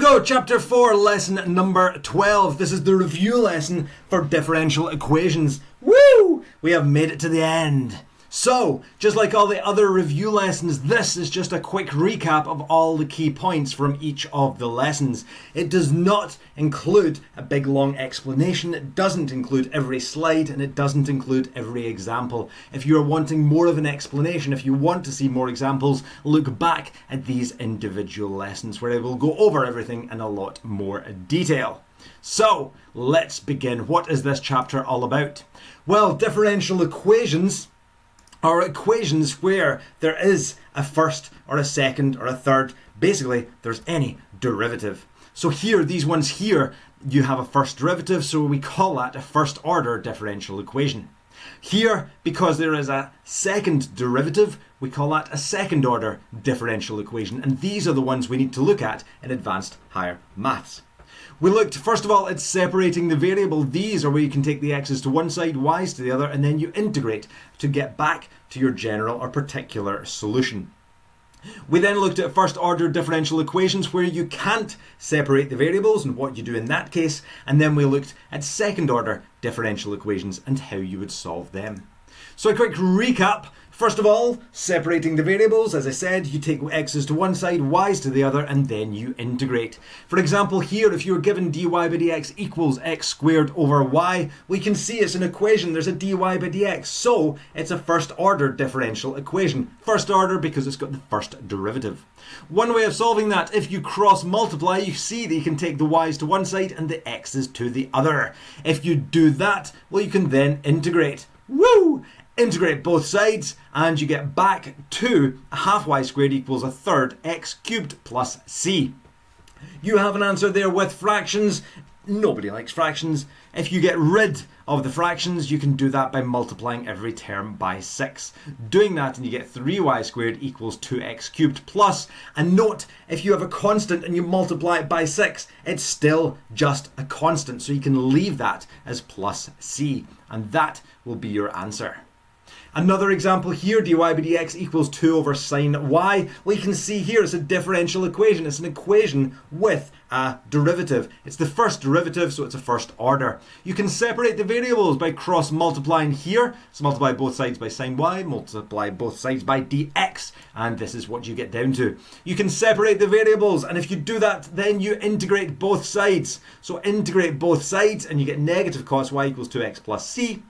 go, chapter 4, lesson number 12. This is the review lesson for differential equations. Woo! We have made it to the end. So, just like all the other review lessons, this is just a quick recap of all the key points from each of the lessons. It does not include a big long explanation, it doesn't include every slide, and it doesn't include every example. If you are wanting more of an explanation, if you want to see more examples, look back at these individual lessons where I will go over everything in a lot more detail. So, let's begin. What is this chapter all about? Well, differential equations are equations where there is a first or a second or a third. Basically, there's any derivative. So here, these ones here, you have a first derivative, so we call that a first order differential equation. Here, because there is a second derivative, we call that a second order differential equation. And these are the ones we need to look at in advanced higher maths. We looked, first of all, at separating the variable. These are where you can take the x's to one side, y's to the other, and then you integrate to get back to your general or particular solution. We then looked at first order differential equations where you can't separate the variables and what you do in that case. And then we looked at second order differential equations and how you would solve them. So a quick recap. First of all, separating the variables. As I said, you take x's to one side, y's to the other, and then you integrate. For example, here, if you're given dy by dx equals x squared over y, we can see it's an equation. There's a dy by dx, so it's a first order differential equation. First order because it's got the first derivative. One way of solving that, if you cross multiply, you see that you can take the y's to one side and the x's to the other. If you do that, well, you can then integrate. Woo! Integrate both sides and you get back to a half y squared equals a third x cubed plus c. You have an answer there with fractions. Nobody likes fractions. If you get rid of the fractions, you can do that by multiplying every term by 6. Doing that and you get 3y squared equals 2x cubed plus. And note, if you have a constant and you multiply it by 6, it's still just a constant. So you can leave that as plus c. And that will be your answer. Another example here, dy by dx equals 2 over sine y. Well, you can see here it's a differential equation. It's an equation with a derivative. It's the first derivative, so it's a first order. You can separate the variables by cross multiplying here. So multiply both sides by sine y, multiply both sides by dx, and this is what you get down to. You can separate the variables, and if you do that, then you integrate both sides. So integrate both sides, and you get negative cos y equals 2x plus c.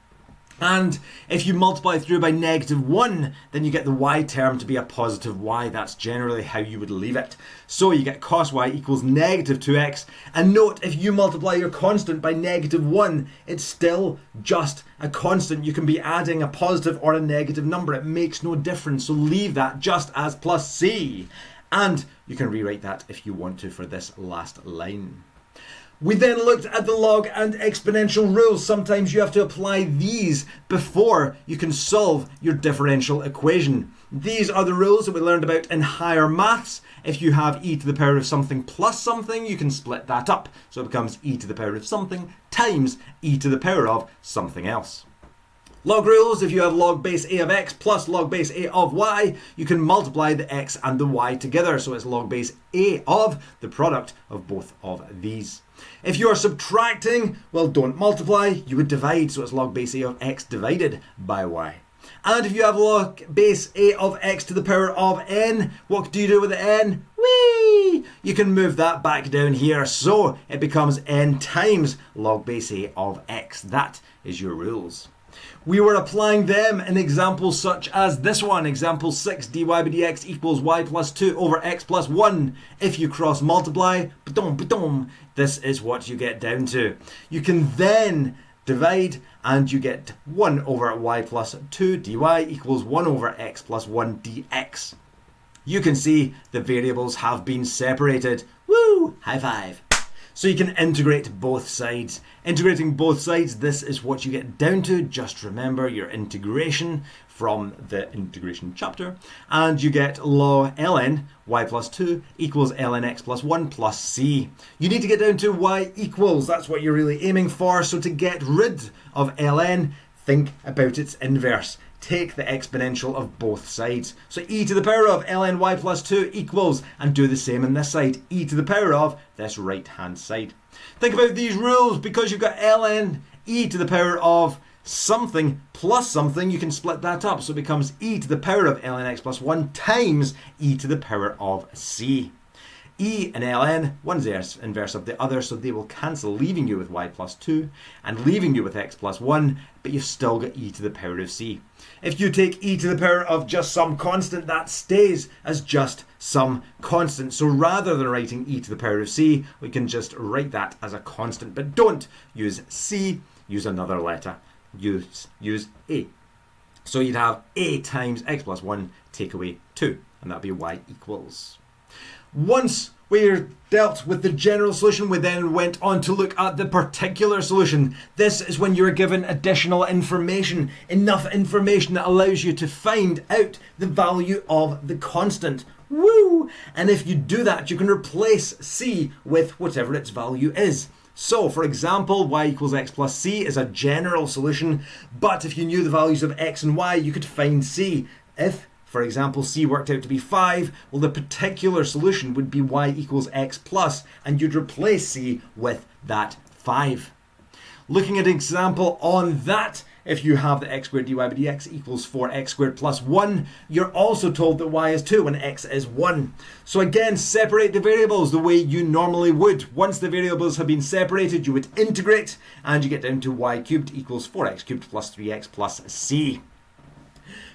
And if you multiply through by -1, then you get the y term to be a positive y. That's generally how you would leave it. So you get cos y equals negative 2x. And note, if you multiply your constant by -1, it's still just a constant. You can be adding a positive or a negative number. It makes no difference. So leave that just as plus c. And you can rewrite that if you want to for this last line. We then looked at the log and exponential rules. Sometimes you have to apply these before you can solve your differential equation. These are the rules that we learned about in higher maths. If you have e to the power of something plus something, you can split that up. So it becomes e to the power of something times e to the power of something else. Log rules, if you have log base a of x plus log base a of y, you can multiply the x and the y together. So it's log base a of the product of both of these. If you are subtracting, well, don't multiply, you would divide. So it's log base a of x divided by y. And if you have log base a of x to the power of n, what do you do with the n? Whee! You can move that back down here. So it becomes n times log base a of x. That is your rules. We were applying them in examples such as this one, example 6, dy by dx equals y plus 2 over x plus 1. If you cross multiply, this is what you get down to. You can then divide and you get 1 over y plus 2 dy equals 1 over x plus 1 dx. You can see the variables have been separated. Woo! High five. So you can integrate both sides. Integrating both sides, this is what you get down to. Just remember your integration from the integration chapter. And you get log ln y plus 2 equals ln x plus 1 plus c. You need to get down to y equals. That's what you're really aiming for. So to get rid of ln, think about its inverse. Take the exponential of both sides. So e to the power of ln y plus 2 equals, and do the same on this side, e to the power of this right hand side. Think about these rules. Because you've got ln e to the power of something plus something, you can split that up. So it becomes e to the power of ln x plus 1 times e to the power of c. E and ln, one's the inverse of the other, so they will cancel, leaving you with y plus 2 and leaving you with x plus 1, but you've still got e to the power of c. If you take e to the power of just some constant, that stays as just some constant. So rather than writing e to the power of c, we can just write that as a constant. But don't use c, use another letter. Use a. So you'd have a times x plus 1 take away 2, and that'd be y equals. Once we're dealt with the general solution, we then went on to look at the particular solution. This is when you're given additional information, enough information that allows you to find out the value of the constant. Woo! And if you do that, you can replace c with whatever its value is. So, for example, y equals x plus c is a general solution, but if you knew the values of x and y, you could find c. If, for example, c worked out to be 5, well, the particular solution would be y equals x plus, and you'd replace c with that 5. Looking at an example on that, if you have the x squared dy by dx equals 4x squared plus 1, you're also told that y is 2 and x is 1. So again, separate the variables the way you normally would. Once the variables have been separated, you would integrate, and you get down to y cubed equals 4x cubed plus 3x plus c.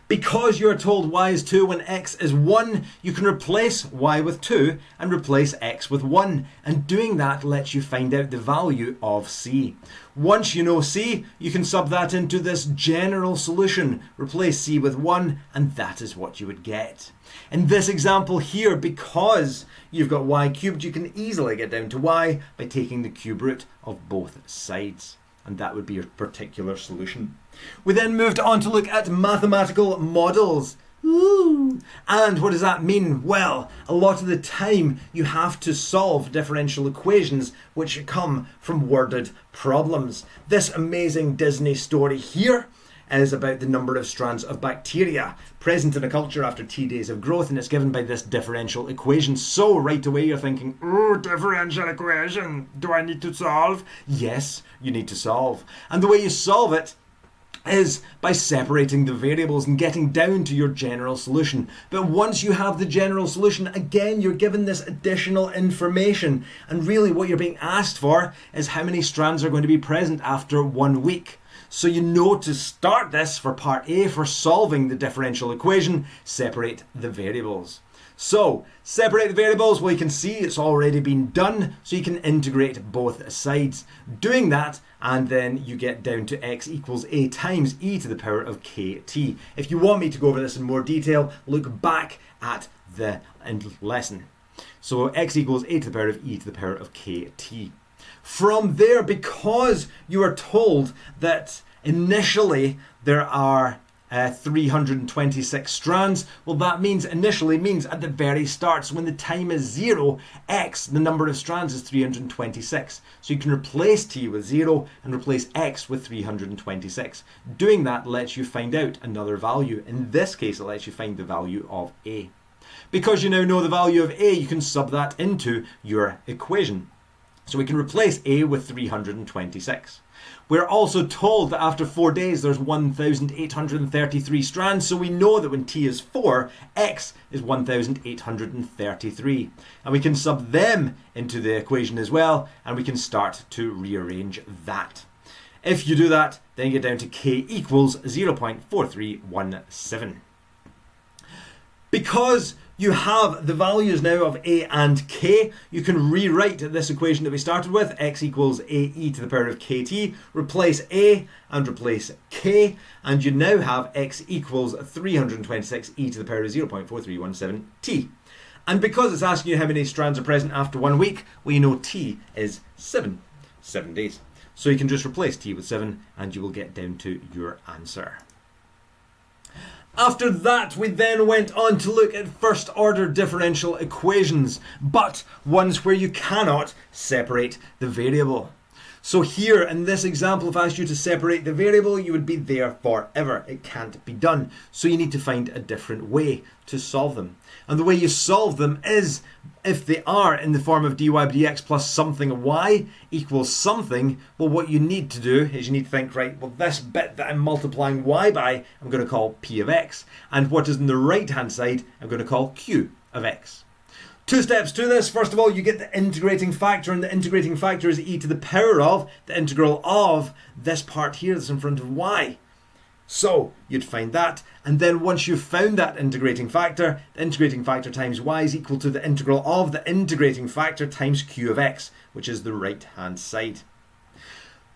Because you're told y is 2 when x is 1, you can replace y with 2 and replace x with 1. And doing that lets you find out the value of c. Once you know c, you can sub that into this general solution. Replace c with 1, and that is what you would get. In this example here, because you've got y cubed, you can easily get down to y by taking the cube root of both sides. And that would be your particular solution. We then moved on to look at mathematical models. Ooh. And what does that mean? Well, a lot of the time you have to solve differential equations which come from worded problems. This amazing Disney story here is about the number of strands of bacteria present in a culture after T days of growth, and it's given by this differential equation. So right away you're thinking, oh, differential equation, do I need to solve? Yes, you need to solve. And the way you solve it is by separating the variables and getting down to your general solution. But once you have the general solution, again, you're given this additional information. And really what you're being asked for is how many strands are going to be present after 1 week. So you know to start this for part A, for solving the differential equation, separate the variables. So, separate the variables. Well, you can see it's already been done, so you can integrate both sides. Doing that, and then you get down to x equals a times e to the power of kt. If you want me to go over this in more detail, look back at the lesson. So x equals a to the power of e to the power of kt. From there, because you are told that initially there are 326 strands, well, that means initially means at the very start. So when the time is 0, x, the number of strands, is 326. So you can replace t with 0 and replace x with 326. Doing that lets you find out another value. In this case, it lets you find the value of a. Because you now know the value of a, you can sub that into your equation. So we can replace a with 326. We're also told that after 4 days there's 1,833 strands, so we know that when t is 4, x is 1,833. And we can sub them into the equation as well, and we can start to rearrange that. If you do that, then you get down to k equals 0.4317. Because you have the values now of a and k, you can rewrite this equation that we started with, x equals a e to the power of kt, replace a and replace k, and you now have x equals 326 e to the power of 0.4317 t. And because it's asking you how many strands are present after 1 week, well, you know t is 7 days. So you can just replace t with 7 and you will get down to your answer. After that, we then went on to look at first order differential equations, but ones where you cannot separate the variable. So here in this example, if I asked you to separate the variable, you would be there forever. It can't be done. So you need to find a different way to solve them. And the way you solve them is, if they are in the form of dy by dx plus something y equals something, well, what you need to do is you need to think, right, well, this bit that I'm multiplying y by, I'm going to call p of x. And what is on the right-hand side, I'm going to call q of x. Two steps to this. First of all, you get the integrating factor, and the integrating factor is e to the power of the integral of this part here that's in front of y. So you'd find that, and then once you've found that integrating factor, the integrating factor times y is equal to the integral of the integrating factor times q of x, which is the right-hand side.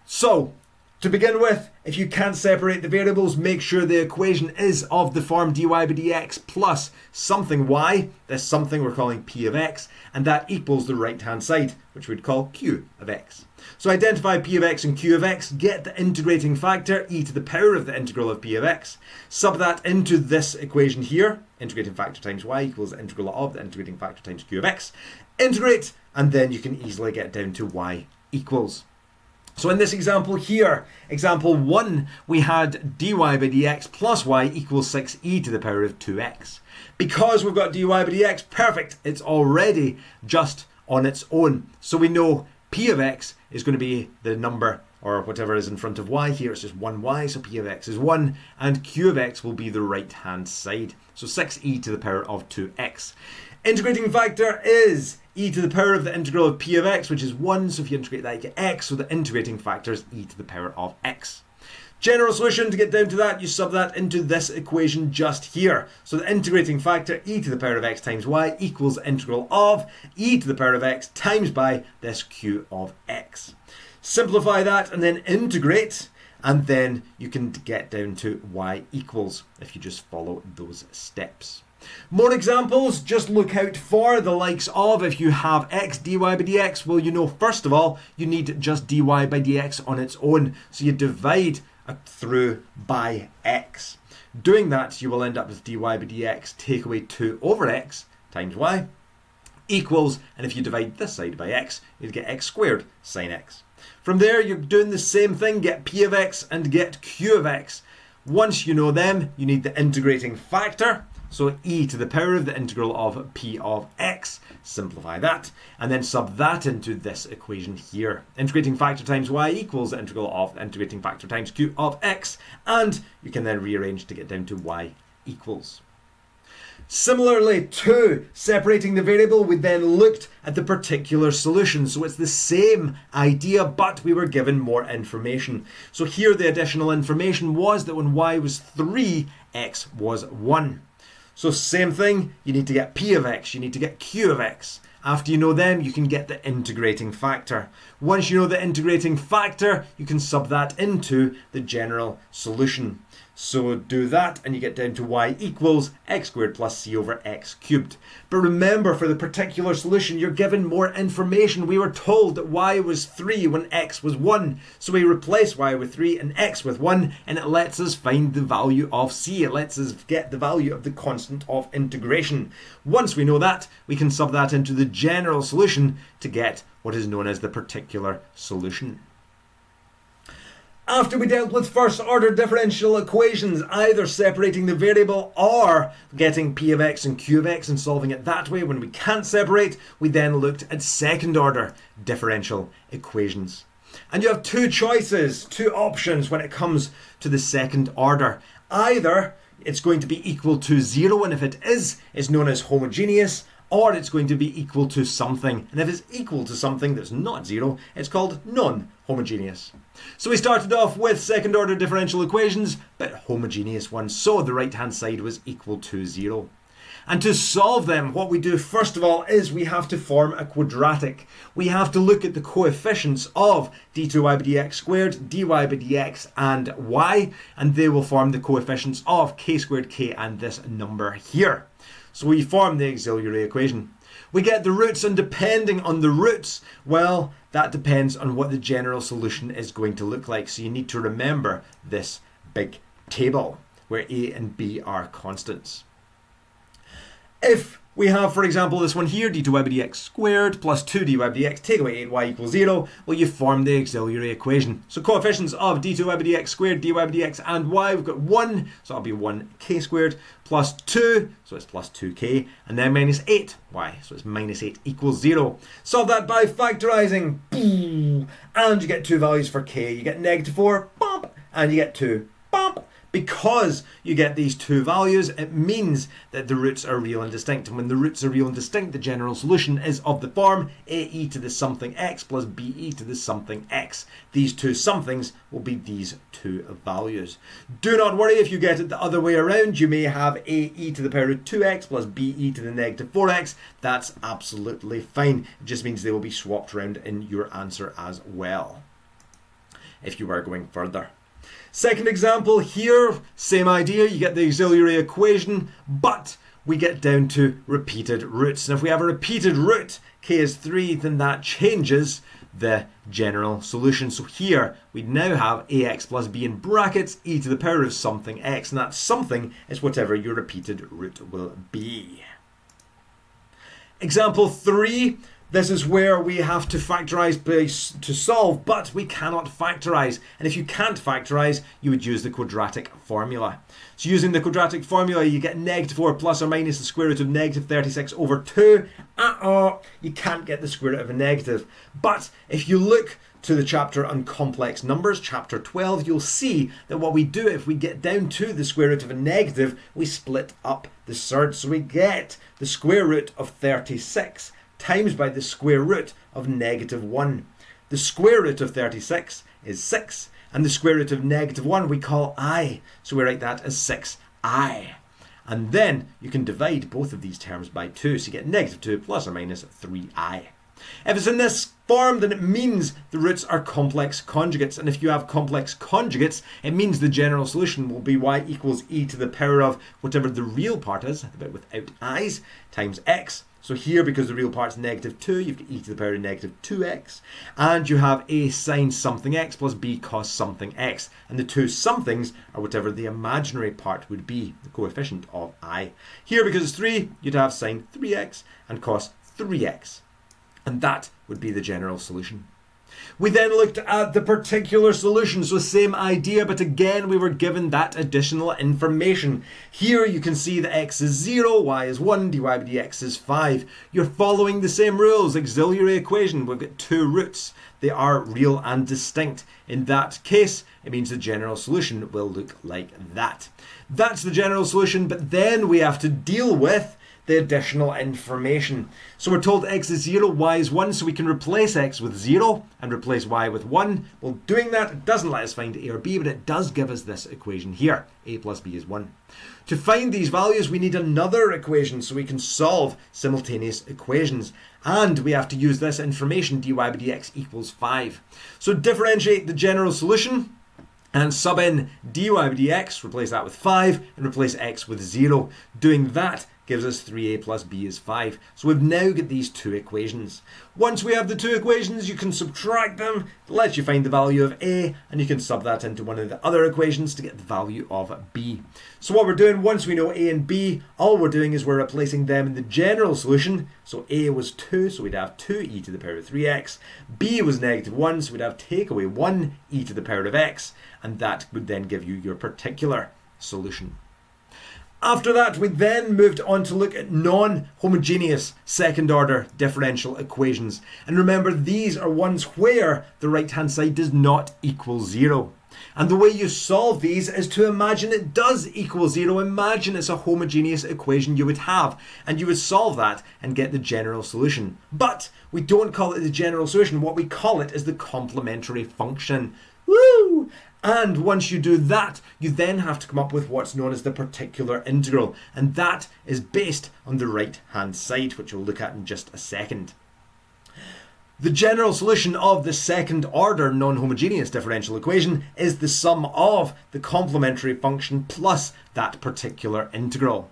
So, to begin with, if you can't separate the variables, make sure the equation is of the form dy by dx plus something y, this something we're calling p of x, and that equals the right-hand side, which we'd call q of x. So identify p of x and q of x, get the integrating factor, e to the power of the integral of p of x, sub that into this equation here, integrating factor times y equals the integral of the integrating factor times q of x, integrate, and then you can easily get down to y equals. So in this example here, example 1, we had dy by dx plus y equals 6e to the power of 2x. Because we've got dy by dx, perfect, it's already just on its own. So we know p of x is going to be the number, or whatever is in front of y here, it's just 1y, so p of x is 1, and q of x will be the right-hand side. So 6e to the power of 2x. Integrating factor is e to the power of the integral of p of x, which is 1, so if you integrate that you get x, so the integrating factor is e to the power of x. General solution, to get down to that, you sub that into this equation just here. So the integrating factor, e to the power of x times y, equals the integral of e to the power of x times by this q of x. Simplify that and then integrate, and then you can get down to y equals if you just follow those steps. More examples, just look out for the likes of, if you have x dy by dx, well, you know, first of all, you need just dy by dx on its own. So you divide through by x. Doing that, you will end up with dy by dx, take away 2 over x times y, equals, and if you divide this side by x, you'd get x squared sine x. From there, you're doing the same thing, get p of x and get q of x. Once you know them, you need the integrating factor. So e to the power of the integral of p of x, simplify that, and then sub that into this equation here. Integrating factor times y equals the integral of the integrating factor times q of x, and you can then rearrange to get down to y equals. Similarly to separating the variable, we then looked at the particular solution. So it's the same idea, but we were given more information. So here the additional information was that when y was 3, x was 1. So same thing, you need to get p of x, you need to get q of x. After you know them, you can get the integrating factor. Once you know the integrating factor, you can sub that into the general solution. So do that and you get down to y equals x squared plus c over x cubed. But remember, for the particular solution, you're given more information. We were told that y was 3 when x was 1. So we replace y with 3 and x with 1, and it lets us find the value of c. It lets us get the value of the constant of integration. Once we know that, we can sub that into the general solution to get what is known as the particular solution. After we dealt with first order differential equations, either separating the variable or getting p of x and q of x and solving it that way when we can't separate, we then looked at second order differential equations. And you have two choices, two options when it comes to the second order. Either it's going to be equal to 0, and if it is, it's known as homogeneous, or it's going to be equal to something. And if it's equal to something that's not 0, it's called non-homogeneous. So we started off with second order differential equations, but homogeneous ones. So the right hand side was equal to 0. And to solve them, what we do first of all is we have to form a quadratic. We have to look at the coefficients of d2y by dx squared, dy by dx and y, and they will form the coefficients of k squared k and this number here. So we form the auxiliary equation. We get the roots, and depending on the roots, well, that depends on what the general solution is going to look like. So you need to remember this big table where a and b are constants. If We have, for example, this one here, d2y by dx squared plus 2dy by dx, take away 8y equals 0. Well, you form the auxiliary equation. So coefficients of d2y by dx squared, dy by dx, and y, we've got 1, so that'll be 1k squared, plus 2, so it's plus 2k, and then minus 8y, so it's minus 8 equals 0. Solve that by factorising, and you get two values for k. You get negative 4, bump, and you get 2, bump. Because you get these two values, it means that the roots are real and distinct. And when the roots are real and distinct, the general solution is of the form ae to the something x plus be to the something x. These two somethings will be these two values. Do not worry if you get it the other way around. You may have ae to the power of 2x plus be to the negative 4x. That's absolutely fine. It just means they will be swapped around in your answer as well, if you were going further. Second example here, same idea, you get the auxiliary equation, but we get down to repeated roots. And if we have a repeated root, k is 3, then that changes the general solution. So here we now have ax plus b in brackets e to the power of something x, and that something is whatever your repeated root will be. Example 3. This is where we have to factorise to solve, but we cannot factorise. And if you can't factorise, you would use the quadratic formula. So using the quadratic formula, you get negative 4 plus or minus the square root of negative 36 over 2. You can't get the square root of a negative. But if you look to the chapter on complex numbers, chapter 12, you'll see that what we do if we get down to the square root of a negative, we split up the surd. So we get the square root of 36 times by the square root of negative 1. The square root of 36 is 6, and the square root of negative 1 we call I, so we write that as 6i. And then you can divide both of these terms by 2, so you get negative 2 plus or minus 3i. If it's in this form, then it means the roots are complex conjugates, and if you have complex conjugates, it means the general solution will be y equals e to the power of whatever the real part is, the bit without i's, times x. So here, because the real part's negative 2, you've got e to the power of negative 2x. And you have a sine something x plus b cos something x. And the two somethings are whatever the imaginary part would be, the coefficient of I. Here, because it's 3, you'd have sine 3x and cos 3x. And that would be the general solution. We then looked at the particular solution, so same idea, but again we were given that additional information. Here you can see that x is 0, y is 1, dy by dx is 5. You're following the same rules, auxiliary equation, we've got two roots. They are real and distinct. In that case, it means the general solution will look like that. That's the general solution, but then we have to deal with the additional information. So we're told x is 0, y is 1, so we can replace x with 0 and replace y with 1. Well, doing that, it doesn't let us find a or b, but it does give us this equation here. A plus b is 1. To find these values, we need another equation so we can solve simultaneous equations. And we have to use this information, dy by dx equals 5. So differentiate the general solution and sub in dy by dx, replace that with 5, and replace x with 0. Doing that gives us 3a plus b is 5. So we've now got these two equations. Once we have the two equations, you can subtract them. It lets you find the value of a, and you can sub that into one of the other equations to get the value of b. So what we're doing, once we know a and b, all we're doing is we're replacing them in the general solution. So a was 2, so we'd have 2e to the power of 3x. b was negative 1, so we'd have take away 1e to the power of x. And that would then give you your particular solution. After that, we then moved on to look at non-homogeneous second-order differential equations. And remember, these are ones where the right-hand side does not equal 0. And the way you solve these is to imagine it does equal 0. Imagine it's a homogeneous equation you would have, and you would solve that and get the general solution. But we don't call it the general solution. What we call it is the complementary function. Woo! And once you do that, you then have to come up with what's known as the particular integral. And that is based on the right-hand side, which we'll look at in just a second. The general solution of the second-order non-homogeneous differential equation is the sum of the complementary function plus that particular integral.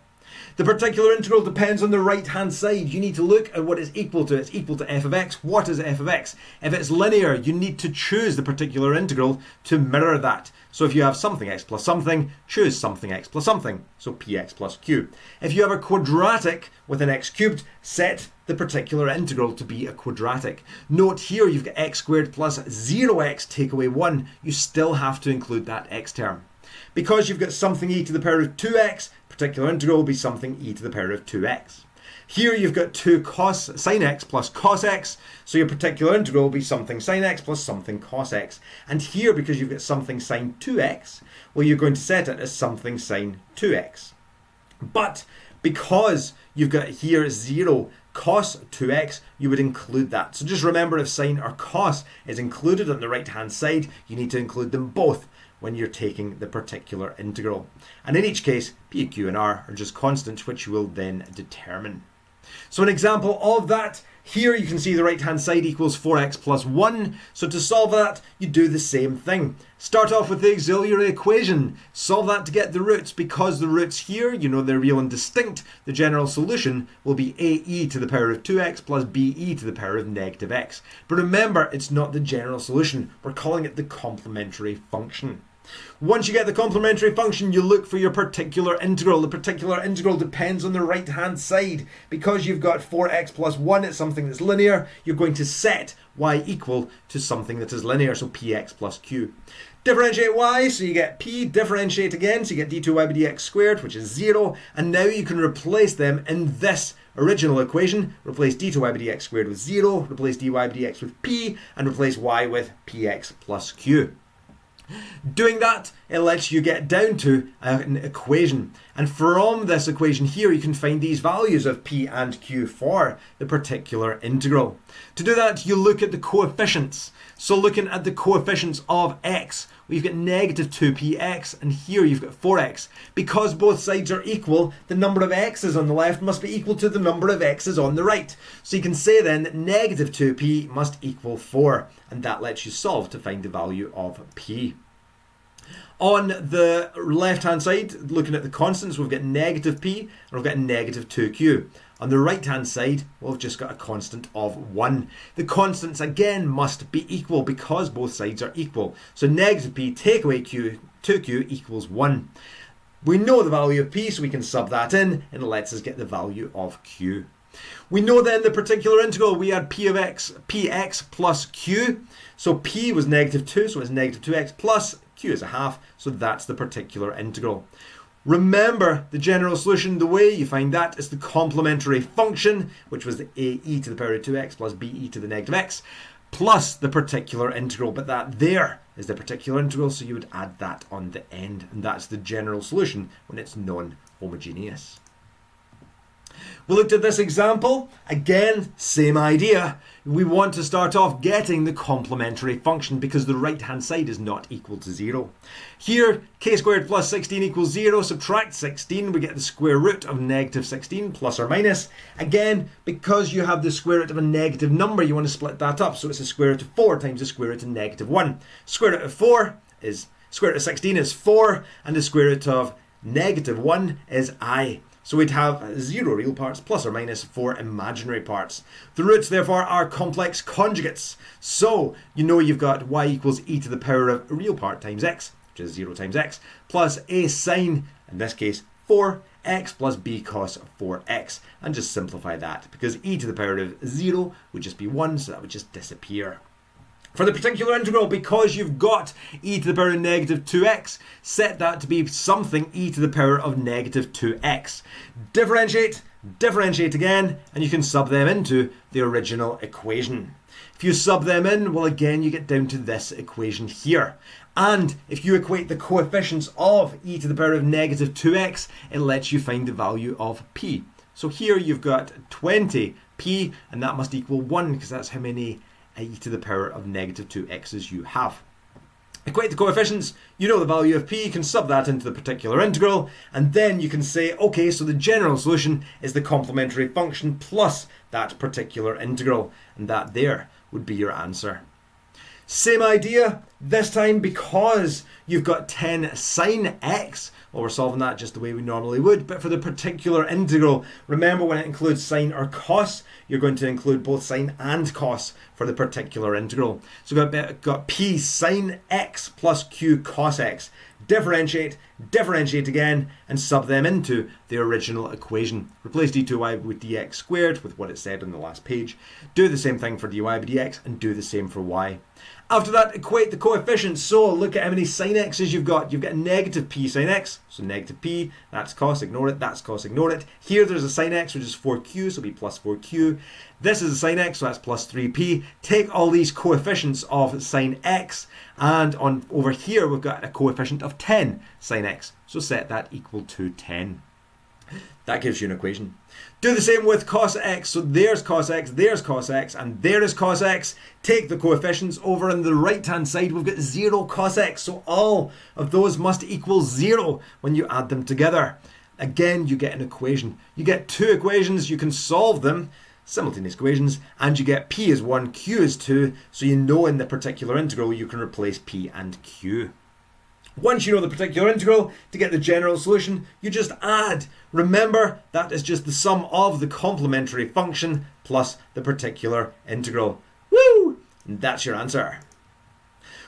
The particular integral depends on the right-hand side. You need to look at what it's equal to. It's equal to f of x. What is f of x? If it's linear, you need to choose the particular integral to mirror that. So if you have something x plus something, choose something x plus something. So px plus q. If you have a quadratic with an x cubed, set the particular integral to be a quadratic. Note here you've got x squared plus 0x take away 1. You still have to include that x term. Because you've got something e to the power of 2x, particular integral will be something e to the power of 2x. Here you've got 2 sine x plus cos x, so your particular integral will be something sine x plus something cos x. And here, because you've got something sine 2x, well, you're going to set it as something sine 2x. But because you've got here 0 cos 2x, you would include that. So just remember, if sine or cos is included on the right-hand side, you need to include them both when you're taking the particular integral. And in each case, p, q, and r are just constants, which you will then determine. So an example of that, here you can see the right-hand side equals 4x plus 1. So to solve that, you do the same thing. Start off with the auxiliary equation. Solve that to get the roots. Because the roots here, you know they're real and distinct, the general solution will be ae to the power of 2x plus be to the power of negative x. But remember, it's not the general solution. We're calling it the complementary function. Once you get the complementary function, you look for your particular integral. The particular integral depends on the right-hand side. Because you've got 4x plus 1, it's something that's linear, you're going to set y equal to something that is linear, so px plus q. Differentiate y, so you get p, differentiate again, so you get d2y by dx squared, which is 0, and now you can replace them in this original equation. Replace d2y by dx squared with 0, replace dy by dx with p, and replace y with px plus q. Doing that, it lets you get down to an equation. And from this equation here, you can find these values of p and q for the particular integral. To do that, you look at the coefficients. So looking at the coefficients of x, we've got negative 2px, and here you've got 4x. Because both sides are equal, the number of x's on the left must be equal to the number of x's on the right. So you can say then that negative 2p must equal 4, and that lets you solve to find the value of p. On the left-hand side, looking at the constants, we've got negative p and we've got negative 2q. On the right-hand side, we've just got a constant of 1. The constants, again, must be equal because both sides are equal. So negative p take away q, 2q equals 1. We know the value of p, so we can sub that in, and it lets us get the value of q. We know then the particular integral, we had p of x, px plus q. So p was negative 2, so it's negative 2x plus q is a half, so that's the particular integral. Remember the general solution, the way you find that is the complementary function, which was the ae to the power of 2x plus be to the negative x, plus the particular integral, but that there is the particular integral, so you would add that on the end, and that's the general solution when it's non-homogeneous. We looked at this example. Again, same idea. We want to start off getting the complementary function because the right-hand side is not equal to 0. Here, k squared plus 16 equals 0. Subtract 16, we get the square root of negative 16 plus or minus. Again, because you have the square root of a negative number, you want to split that up. So it's the square root of 4 times the square root of negative 1. Square root of 4 is, square root of 16 is 4, and the square root of negative 1 is I. So we'd have 0 real parts plus or minus 4 imaginary parts. The roots therefore are complex conjugates. So you know you've got y equals e to the power of a real part times x, which is 0 times x, plus a sine, in this case 4x plus b cos 4x. And just simplify that because e to the power of 0 would just be 1, so that would just disappear. For the particular integral, because you've got e to the power of negative 2x, set that to be something e to the power of negative 2x. Differentiate, differentiate again, and you can sub them into the original equation. If you sub them in, well again you get down to this equation here. And if you equate the coefficients of e to the power of negative 2x, it lets you find the value of p. So here you've got 20p, and that must equal 1 because that's how many e to the power of negative 2x's you have. Equate the coefficients, you know the value of p, you can sub that into the particular integral, and then you can say, okay, so the general solution is the complementary function plus that particular integral, and that there would be your answer. Same idea, This time, because you've got 10 sine x, well, we're solving that just the way we normally would, but for the particular integral, remember when it includes sine or cos, you're going to include both sine and cos for the particular integral. So we've got p sine x plus q cos x. Differentiate, differentiate again, and sub them into the original equation. Replace d2y with dx squared with what it said on the last page. Do the same thing for dy by dx and do the same for y. After that, equate the coefficients. So look at how many sine x's you've got. You've got negative p sine x, so negative p, that's cos, ignore it, that's cos, ignore it. Here there's a sine x, which is 4q, so it'll be plus 4q. This is a sine x, so that's plus 3p. Take all these coefficients of sine x, and on over here we've got a coefficient of 10 sine x, so set that equal to 10. That gives you an equation. Do the same with cos x. So there's cos x, and there is cos x. Take the coefficients over on the right-hand side. We've got 0 cos x. So all of those must equal 0 when you add them together. Again, you get an equation. You get two equations. You can solve them, simultaneous equations, and you get p is 1, q is 2. So you know in the particular integral you can replace p and q. Once you know the particular integral, to get the general solution, you just add. Remember, that is just the sum of the complementary function plus the particular integral. Woo! And that's your answer.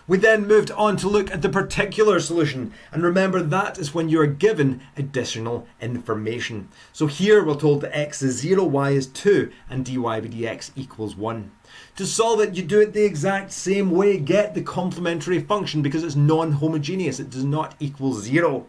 We then moved on to look at the particular solution, and remember that is when you are given additional information. So here we're told that x is 0, y is 2, and dy by dx equals 1. To solve it, you do it the exact same way. Get the complementary function because it's non-homogeneous. It does not equal 0.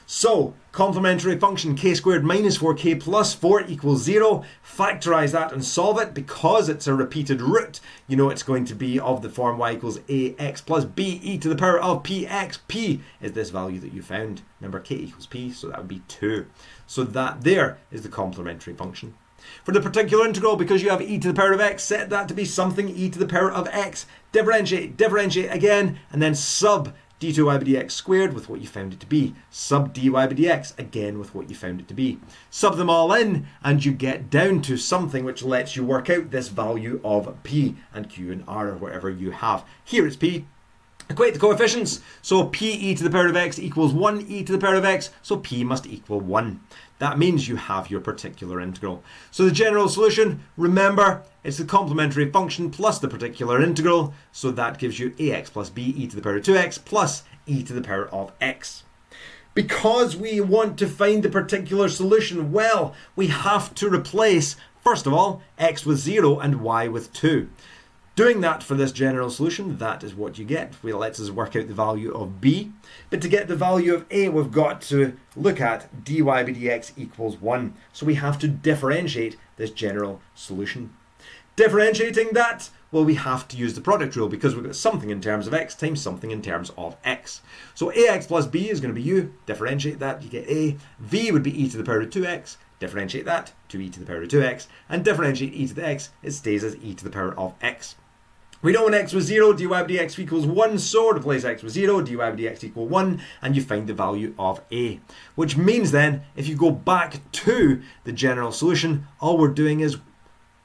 So, complementary function k squared minus 4k plus 4 equals 0. Factorize that and solve it. Because it's a repeated root, you know it's going to be of the form y equals ax plus b e to the power of px. P is this value that you found. Remember, k equals p, so that would be 2. So that there is the complementary function. For the particular integral, because you have e to the power of x, set that to be something e to the power of x. Differentiate, differentiate again, and then sub d2y by dx squared with what you found it to be. Sub dy by dx again with what you found it to be. Sub them all in, and you get down to something which lets you work out this value of p and q and r or whatever you have. Here it's p. Equate the coefficients. So p e to the power of x equals 1 e to the power of x, so p must equal 1. That means you have your particular integral. So the general solution, remember, it's the complementary function plus the particular integral. So that gives you ax plus b e to the power of 2x plus e to the power of x. Because we want to find the particular solution, well, we have to replace, first of all, x with 0 and y with 2. Doing that for this general solution, that is what you get. It lets us work out the value of b. But to get the value of a, we've got to look at dy by dx equals 1. So we have to differentiate this general solution. Differentiating that, well, we have to use the product rule because we've got something in terms of x times something in terms of x. So ax plus b is going to be u. Differentiate that, you get a. V would be e to the power of 2x. Differentiate that to e to the power of 2x. And differentiate e to the x, it stays as e to the power of x. We know when x was 0, dy by dx equals 1, so replace x with 0, dy by dx equal 1, and you find the value of a. Which means then, if you go back to the general solution, all we're doing is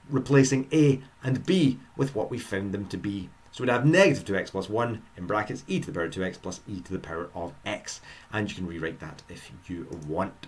replacing a and b with what we found them to be. So we'd have negative 2x plus 1 in brackets e to the power of 2x plus e to the power of x. And you can rewrite that if you want.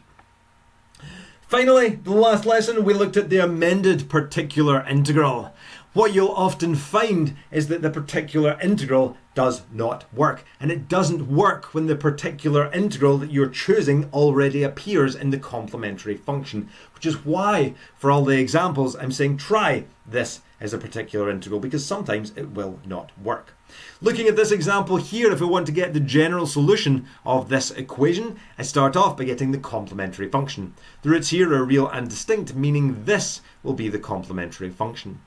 Finally, the last lesson, we looked at the amended particular integral. What you'll often find is that the particular integral does not work. And it doesn't work when the particular integral that you're choosing already appears in the complementary function, which is why, for all the examples, I'm saying try this as a particular integral, because sometimes it will not work. Looking at this example here, if we want to get the general solution of this equation, I start off by getting the complementary function. The roots here are real and distinct, meaning this will be the complementary function.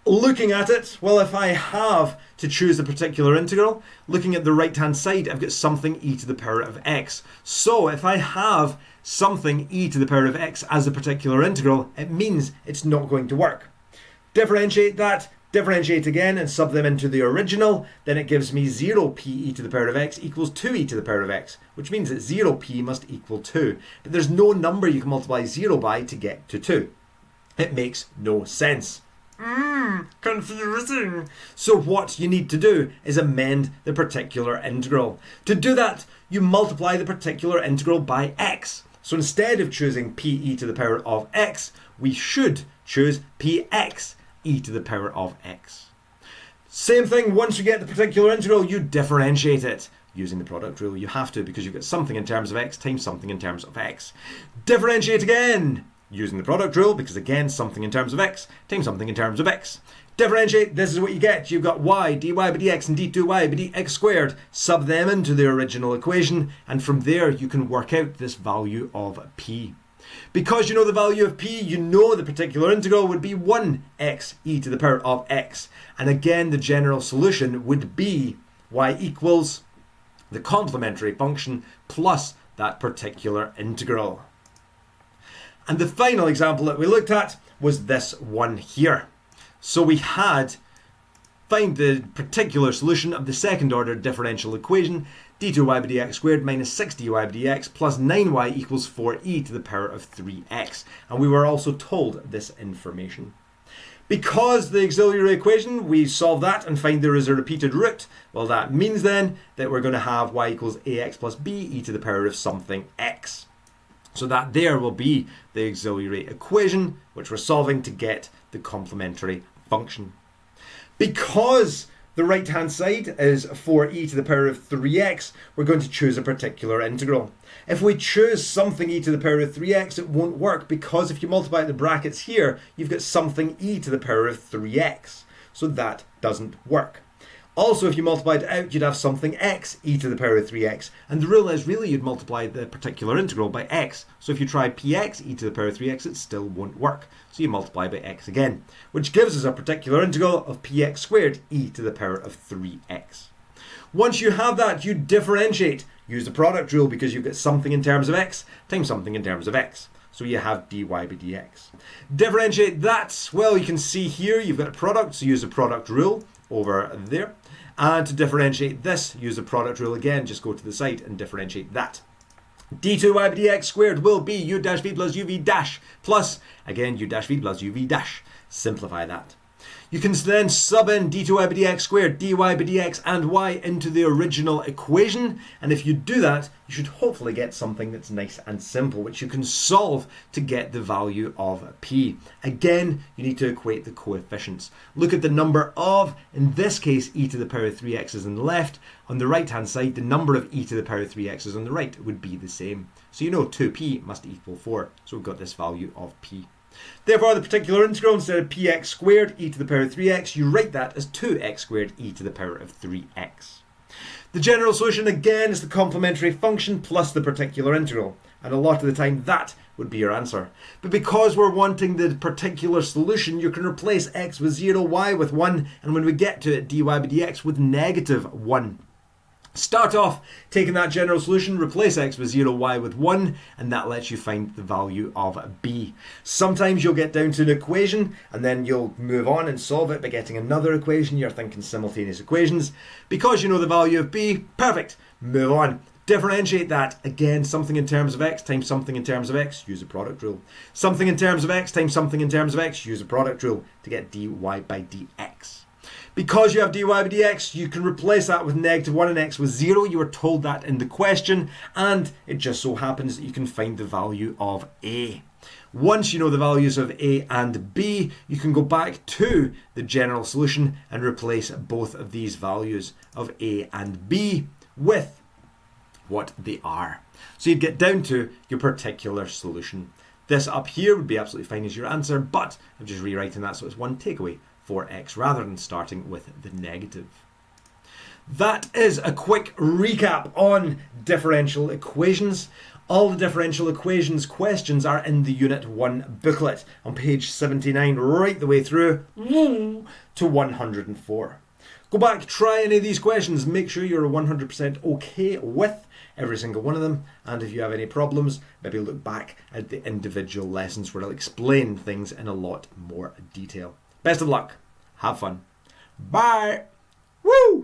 Looking at it, well, if I have to choose the particular integral, looking at the right-hand side, I've got something e to the power of x. So if I have something e to the power of x as a particular integral, it means it's not going to work. Differentiate that, differentiate again, and sub them into the original. Then it gives me 0p e to the power of x equals 2e to the power of x, which means that 0p must equal 2. But there's no number you can multiply 0 by to get to 2. It makes no sense. Confusing. So what you need to do is amend the particular integral. To do that, you multiply the particular integral by x. So instead of choosing pe to the power of x, we should choose px e to the power of x. Same thing, once you get the particular integral, you differentiate it. Using the product rule, you have to, because you've got something in terms of x times something in terms of x. Differentiate again, using the product rule, because again, something in terms of x times something in terms of x. Differentiate, this is what you get. You've got y, dy by dx, and d2y by dx squared. Sub them into the original equation, and from there you can work out this value of p. Because you know the value of p, you know the particular integral would be 1x e to the power of x. And again, the general solution would be y equals the complementary function plus that particular integral. And the final example that we looked at was this one here. So we had find the particular solution of the second order differential equation d2y by dx squared minus 6dy by dx plus 9y equals 4e to the power of 3x. And we were also told this information. Because the auxiliary equation, we solve that and find there is a repeated root. Well, that means then that we're going to have y equals ax plus b e to the power of something x. So that there will be the auxiliary equation, which we're solving to get the complementary function. Because the right-hand side is 4e to the power of 3x, we're going to choose a particular integral. If we choose something e to the power of 3x, it won't work, because if you multiply the brackets here, you've got something e to the power of 3x. So that doesn't work. Also, if you multiplied it out, you'd have something x e to the power of 3x. And the rule is really you'd multiply the particular integral by x. So if you try px e to the power of 3x, it still won't work. So you multiply by x again, which gives us a particular integral of px squared e to the power of 3x. Once you have that, you differentiate. Use the product rule because you've got something in terms of x times something in terms of x. So you have dy by dx. Differentiate that. Well, you can see here you've got a product, so use the product rule over there. And to differentiate this, use the product rule again. Just go to the side and differentiate that. d2y by dx squared will be u dash v plus uv dash plus, again, u dash v plus uv dash. Simplify that. You can then sub in d2y by dx squared, dy by dx, and y into the original equation. And if you do that, you should hopefully get something that's nice and simple, which you can solve to get the value of p. Again, you need to equate the coefficients. Look at the number of, in this case, e to the power of 3x is on the left. On the right-hand side, the number of e to the power of 3x is on the right would be the same. So you know 2p must equal 4. So we've got this value of p. Therefore, the particular integral, instead of px squared e to the power of 3x, you write that as 2x squared e to the power of 3x. The general solution, again, is the complementary function plus the particular integral. And a lot of the time, that would be your answer. But because we're wanting the particular solution, you can replace x with 0, y with 1, and when we get to it, dy by dx with negative 1. Start off taking that general solution, replace x with 0, y with 1, and that lets you find the value of b. Sometimes you'll get down to an equation, and then you'll move on and solve it by getting another equation. You're thinking simultaneous equations. Because you know the value of b, perfect. Move on. Differentiate that. Again, something in terms of x times something in terms of x, use a product rule. Something in terms of x times something in terms of x, use a product rule to get dy by dx. Because you have dy by dx, you can replace that with negative 1 and x with 0. You were told that in the question, and it just so happens that you can find the value of a. Once you know the values of a and b, you can go back to the general solution and replace both of these values of a and b with what they are. So you'd get down to your particular solution. This up here would be absolutely fine as your answer, but I'm just rewriting that so it's one takeaway for x rather than starting with the negative. That is a quick recap on differential equations. All the differential equations questions are in the Unit 1 booklet on page 79 right the way through to 104. Go back, try any of these questions, make sure you're 100% okay with every single one of them, and if you have any problems, maybe look back at the individual lessons where I'll explain things in a lot more detail. Best of luck. Have fun. Bye. Woo!